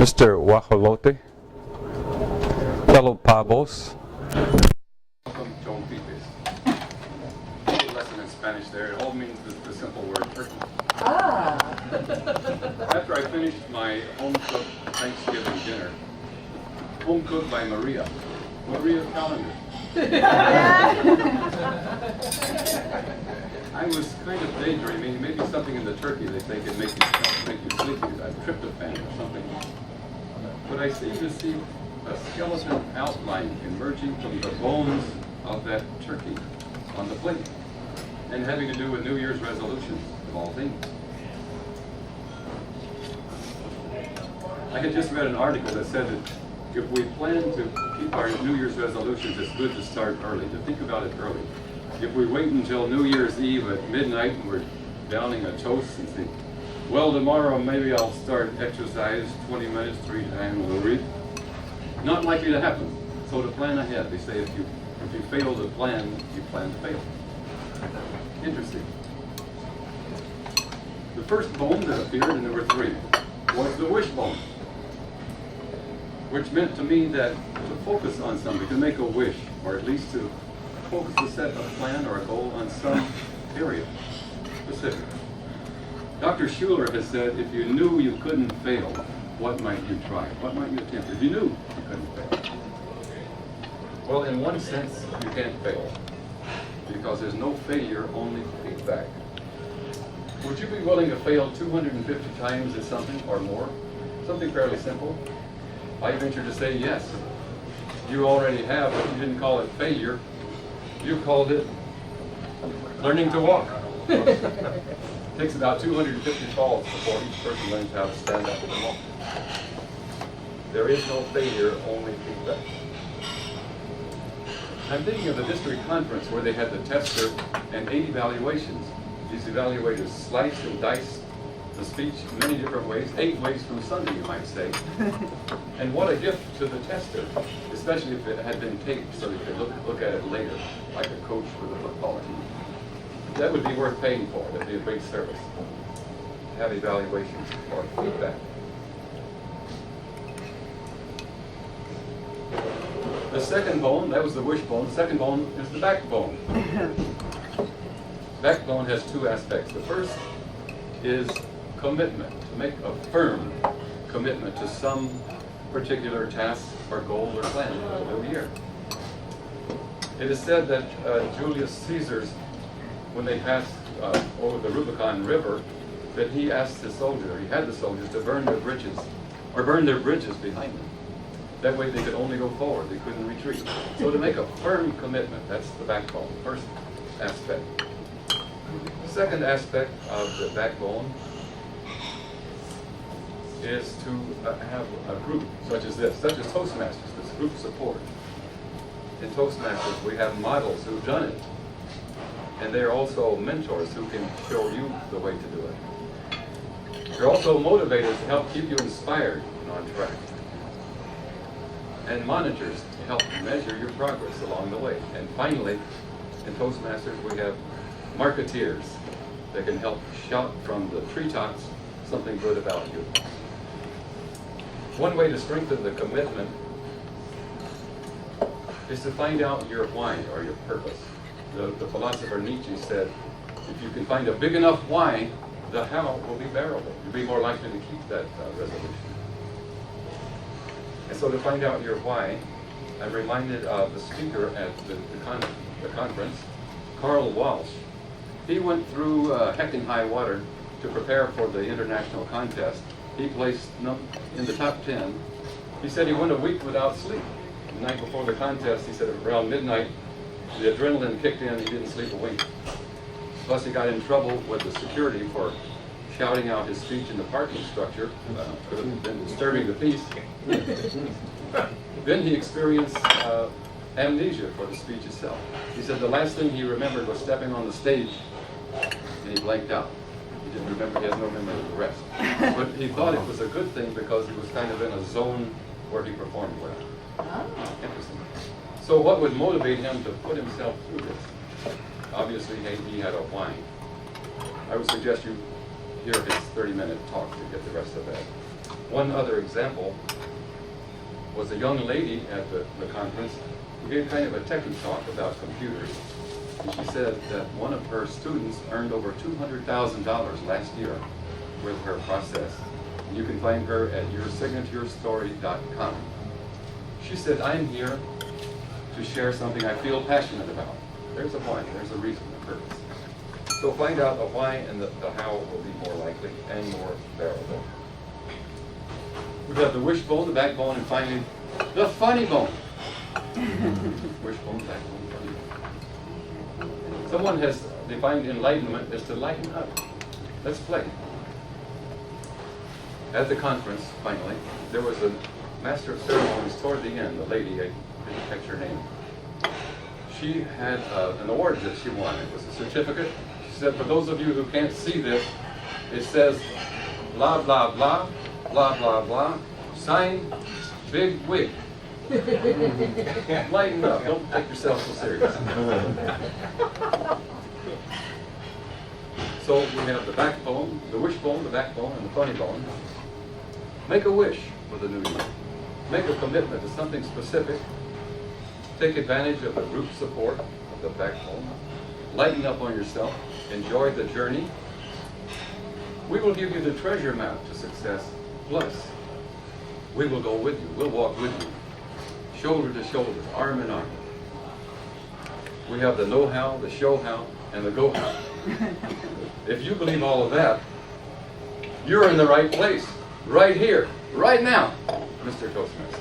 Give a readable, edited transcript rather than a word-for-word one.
Mr. Guajolote, fellow Pavos. Welcome, John Pipes. A little lesson in Spanish there. It all means the simple word turkey. Ah. After I finished my home-cooked Thanksgiving dinner, home-cooked by Maria Callender, I was kind of daydreaming, maybe something in the turkey they think it make you sleepy, a tryptophan or something. But I seem to see a skeleton outline emerging from the bones of that turkey on the plate, and having to do with New Year's resolutions, of all things. I had just read an article that said that if we plan to keep our New Year's resolutions, it's good to start early, to think about it early. If we wait until New Year's Eve at midnight and we're downing a toast and think, well, tomorrow maybe I'll start exercise 20 minutes 3 times a week, not likely to happen. So to plan ahead, they say if you fail to plan, you plan to fail. Interesting. The first bone that appeared in number 3 was the wishbone, which meant to me that to focus on something, to make a wish, or at least to focus to set a plan or a goal on some area specific. Dr. Schuller has said, if you knew you couldn't fail, what might you try? What might you attempt if you knew you couldn't fail? Well, in one sense, you can't fail, because there's no failure, only feedback. Would you be willing to fail 250 times at something or more? Something fairly simple? I venture to say yes. You already have, but you didn't call it failure. You called it learning to walk. It takes about 250 falls before each person learns how to stand up and walk. There is no failure, only feedback. I'm thinking of the district conference where they had the tester and 8 evaluations. These evaluators sliced and diced the speech in many different ways, 8 ways from Sunday, you might say. And what a gift to the tester, especially if it had been taped so they could look at it later, like a coach with a football team. That would be worth paying for. That would be a great service. To have evaluations or feedback. The second bone, that was the wishbone. The second bone is the backbone. Backbone has 2 aspects. The first is commitment, to make a firm commitment to some particular task or goal or plan for the new year. It is said that Julius Caesar's, when they passed over the Rubicon River, that he asked the soldier, he had the soldiers to burn their bridges, or burn their bridges behind them. That way they could only go forward, they couldn't retreat. So to make a firm commitment, that's the backbone, first aspect. The second aspect of the backbone is to have a group such as this, such as Toastmasters, this group support. In Toastmasters, we have models who've done it. And they're also mentors who can show you the way to do it. They're also motivators to help keep you inspired and on track. And monitors to help measure your progress along the way. And finally, in Toastmasters, we have marketeers that can help shout from the treetops something good about you. One way to strengthen the commitment is to find out your why or your purpose. The philosopher Nietzsche said, if you can find a big enough why, the how will be bearable. You'll be more likely to keep that resolution. And so to find out your why, I'm reminded of the speaker at the conference, Carl Walsh. He went through heck and high water to prepare for the international contest. He placed in the top 10. He said he went a week without sleep. The night before the contest, he said around midnight, the adrenaline kicked in, he didn't sleep a wink. Plus he got in trouble with the security for shouting out his speech in the parking structure, could have been disturbing the peace. Then he experienced amnesia for the speech itself. He said the last thing he remembered was stepping on the stage, and he blanked out. He didn't remember, he has no memory of the rest. But he thought it was a good thing because he was kind of in a zone where he performed well. Oh. Interesting. So what would motivate him to put himself through this? Obviously, he had a why. I would suggest you hear his 30-minute talk to get the rest of that. One other example was a young lady at the conference who gave kind of a techie talk about computers. And she said that one of her students earned over $200,000 last year with her process. You can find her at yoursignaturestory.com. She said, I'm here to share something I feel passionate about. There's a why, there's a reason, a purpose. So find out the why and the how will be more likely and more bearable. We've got the wishbone, the backbone, and finally, the funny bone. Wishbone, backbone, funny bone. Someone has defined enlightenment as to lighten up. Let's play. At the conference, finally, there was a master of ceremonies toward the end, the lady, I didn't catch her name. She had an award that she won. It was a certificate. She said, for those of you who can't see this, it says, blah, blah, blah, blah, blah, blah, signed, Big Wig. Lighten up. Don't take yourself so serious. So we have the backbone, the wishbone, the backbone, and the funny bone. Make a wish for the new year. Make a commitment to something specific. Take advantage of the group support of the backbone. Lighten up on yourself. Enjoy the journey. We will give you the treasure map to success. Plus, we will go with you. We'll walk with you. Shoulder to shoulder, arm in arm. We have the know-how, the show-how, and the go-how. If you believe all of that, you're in the right place. Right here, right now, Mr. Toastmaster.